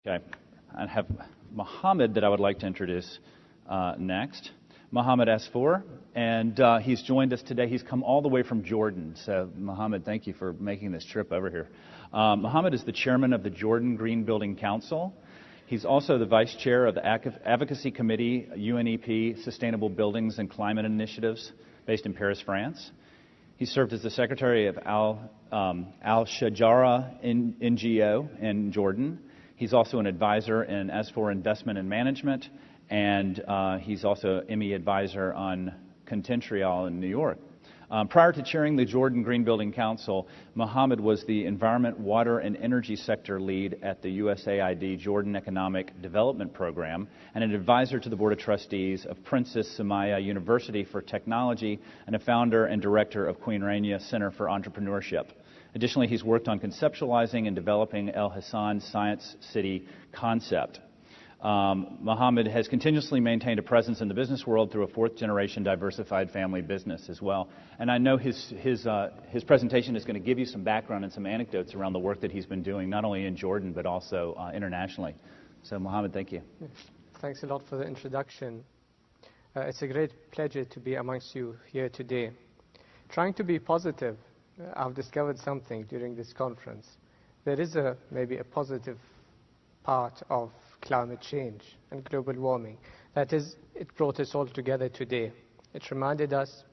Okay, I have Mohammed that I would like to introduce next. Mohammed Asfour, and he's joined us today. He's come all the way from Jordan. So, Mohammed, thank you for making this trip over here. Mohammed is the chairman of the Jordan Green Building Council. He's also the vice chair of the Advocacy Committee, UNEP, Sustainable Buildings and Climate Initiatives, based in Paris, France. He served as the secretary of Al-Shajara NGO in Jordan. He's also an advisor in Asfour Investment and Management, and he's also Emmy advisor on Contentrial in New York. Prior to chairing the Jordan Green Building Council, Mohammed was the Environment, Water, and Energy Sector Lead at the USAID Jordan Economic Development Program and an advisor to the Board of Trustees of Princess Sumaya University for Technology and a founder and director of Queen Rania Center for Entrepreneurship. Additionally, he's worked on conceptualizing and developing El Hassan Science City concept. Mohammed has continuously maintained a presence in the business world through a fourth-generation diversified family business as well. And I know his presentation is going to give you some background and some anecdotes around the work that he's been doing, not only in Jordan, but also internationally. So, Mohammed, thank you. Thanks a lot for the introduction. It's a great pleasure to be amongst you here today. Trying to be positive, I've discovered something during this conference. There is maybe a positive part of climate change and global warming. That is, it brought us all together today. It reminded us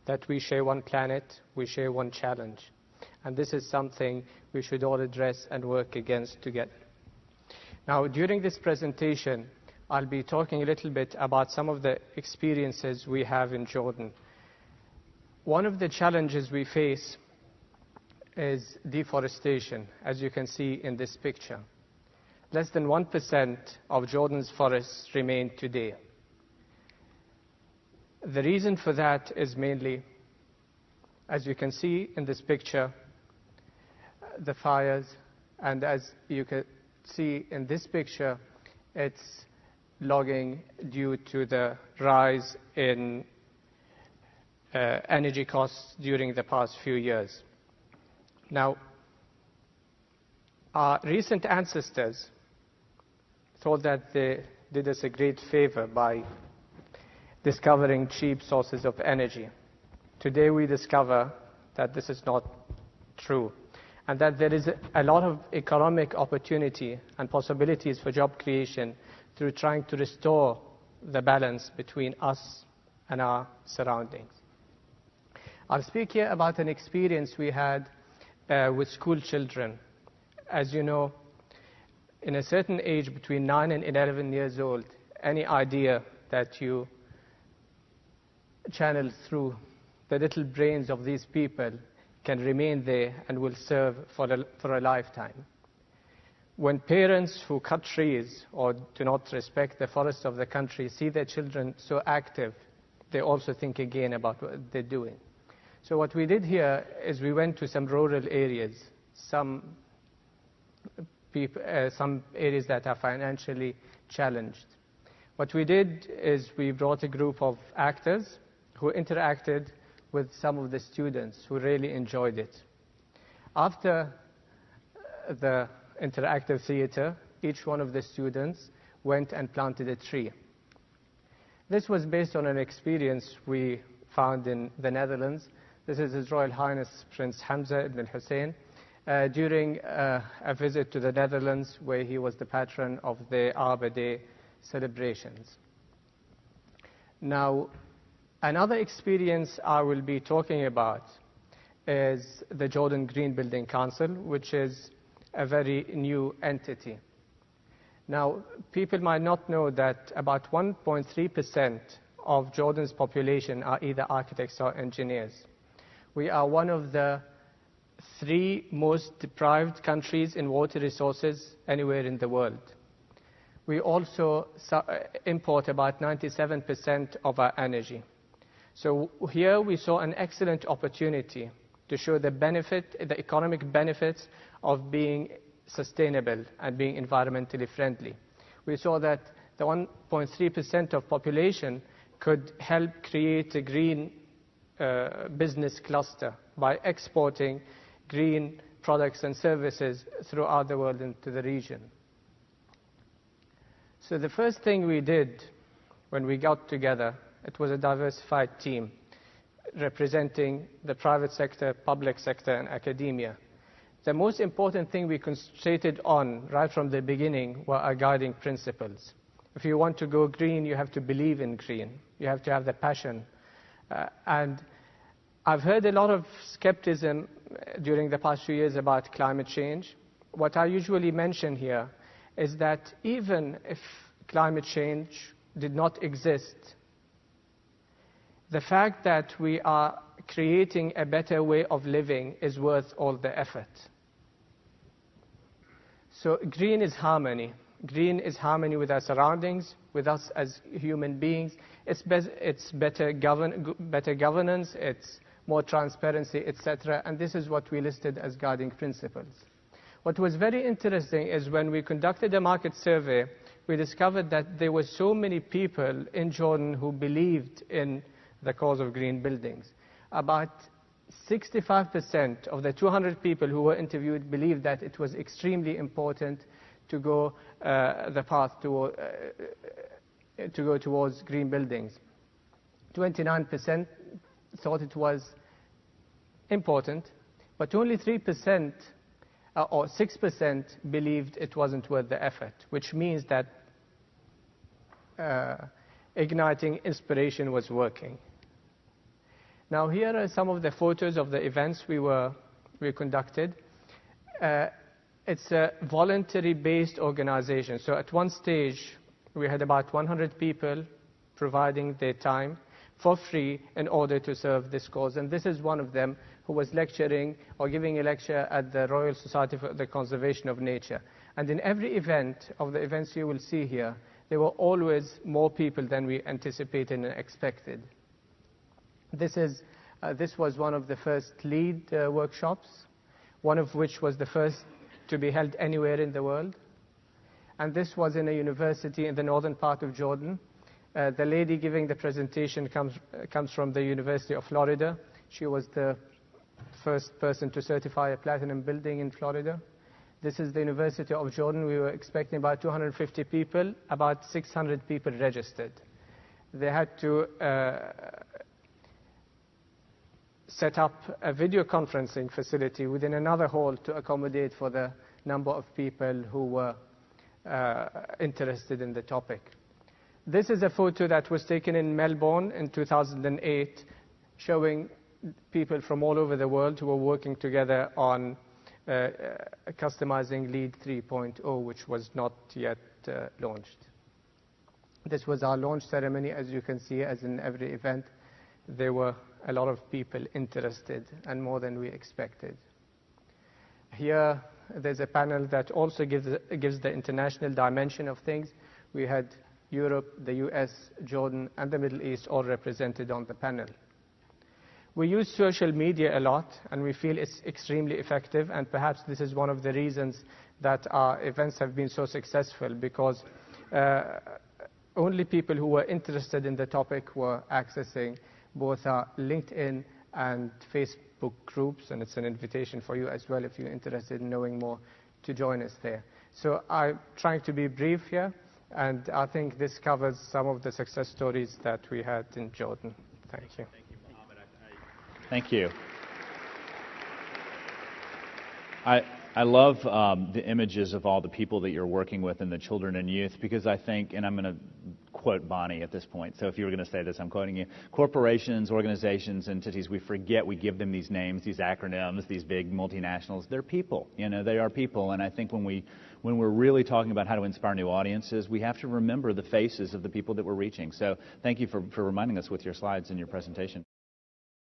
that we share one planet, we share one challenge. And this is something we should all address and work against together. Now, during this presentation, I'll be talking a little bit about some of the experiences we have in Jordan. One of the challenges we face is deforestation, as you can see in this picture. Less than 1% of Jordan's forests remain today. The reason for that is mainly, as you can see in this picture, the fires, and as you can see in this picture, it's logging due to the rise in energy costs during the past few years. Now, our recent ancestors thought that they did us a great favor by discovering cheap sources of energy. Today we discover that this is not true, and that there is a lot of economic opportunity and possibilities for job creation through trying to restore the balance between us and our surroundings. I'll speak here about an experience we had with school children. As you know, in a certain age, between 9 and 11 years old, any idea that you channel through the little brains of these people can remain there and will serve for a lifetime. When parents who cut trees or do not respect the forests of the country see their children so active, they also think again about what they're doing. So what we did here is we went to some rural areas, some areas that are financially challenged. What we did is we brought a group of actors who interacted with some of the students who really enjoyed it. After the interactive theater, each one of the students went and planted a tree. This was based on an experience we found in the Netherlands. This is His Royal Highness Prince Hamza ibn Hussein, during a visit to the Netherlands, where he was the patron of the Arbor Day celebrations. Now, another experience I will be talking about is the Jordan Green Building Council, which is a very new entity. Now, people might not know that about 1.3% of Jordan's population are either architects or engineers. We are one of the 3 most deprived countries in water resources anywhere in the world. We also import about 97% of our energy. So here we saw an excellent opportunity to show the economic benefits of being sustainable and being environmentally friendly. We saw that the 1.3% of population could help create a green business cluster by exporting green products and services throughout the world into the region. So the first thing we did when we got together, it was a diversified team representing the private sector, public sector, and academia. The most important thing we concentrated on right from the beginning were our guiding principles. If you want to go green, you have to believe in green. You have to have the passion. And I've heard a lot of skepticism during the past few years about climate change. What I usually mention here is that even if climate change did not exist, the fact that we are creating a better way of living is worth all the effort. So green is harmony. Green is harmony with our surroundings, with us as human beings. It's better governance, it's more transparency, etc. And this is what we listed as guiding principles. What was very interesting is when we conducted a market survey, we discovered that there were so many people in Jordan who believed in the cause of green buildings. About 65% of the 200 people who were interviewed believed that it was extremely important to go the path to go towards green buildings. 29% thought it was important, but only 3% or 6% believed it wasn't worth the effort, which means that igniting inspiration was working. Now here are some of the photos of the events we conducted. It's a voluntary-based organization. So at one stage, we had about 100 people providing their time for free in order to serve this cause. And this is one of them who was lecturing or giving a lecture at the Royal Society for the Conservation of Nature. And in every event of the events you will see here, there were always more people than we anticipated and expected. This was one of the first LEED workshops, one of which was the first to be held anywhere in the world. And this was in a university in the northern part of Jordan. The lady giving the presentation comes from the University of Florida. She was the first person to certify a platinum building in Florida. This is the University of Jordan. We were expecting about 250 people. About 600 people registered. They had to set up a video conferencing facility within another hall to accommodate for the number of people who were interested in the topic. This is a photo that was taken in Melbourne in 2008, showing people from all over the world who were working together on customizing LEED 3.0, which was not yet launched. This was our launch ceremony. As you can see, as in every event, there were a lot of people interested, and more than we expected. Here, there's a panel that also gives the international dimension of things. We had Europe, the US, Jordan, and the Middle East all represented on the panel. We use social media a lot, and we feel it's extremely effective, and perhaps this is one of the reasons that our events have been so successful, because only people who were interested in the topic were accessing both our LinkedIn and Facebook groups, and it's an invitation for you as well if you're interested in knowing more to join us there. So I'm trying to be brief here, and I think this covers some of the success stories that we had in Jordan. Thank you. Thank you, Mohammed. Thank you. I love the images of all the people that you're working with and the children and youth, because I think, and I'm going to quote Bonnie at this point, so if you were going to say this, I'm quoting you, corporations, organizations, entities, we forget, we give them these names, these acronyms, these big multinationals. They're people, they are people, and I think when we're really talking about how to inspire new audiences, we have to remember the faces of the people that we're reaching. So thank you for reminding us with your slides and your presentation.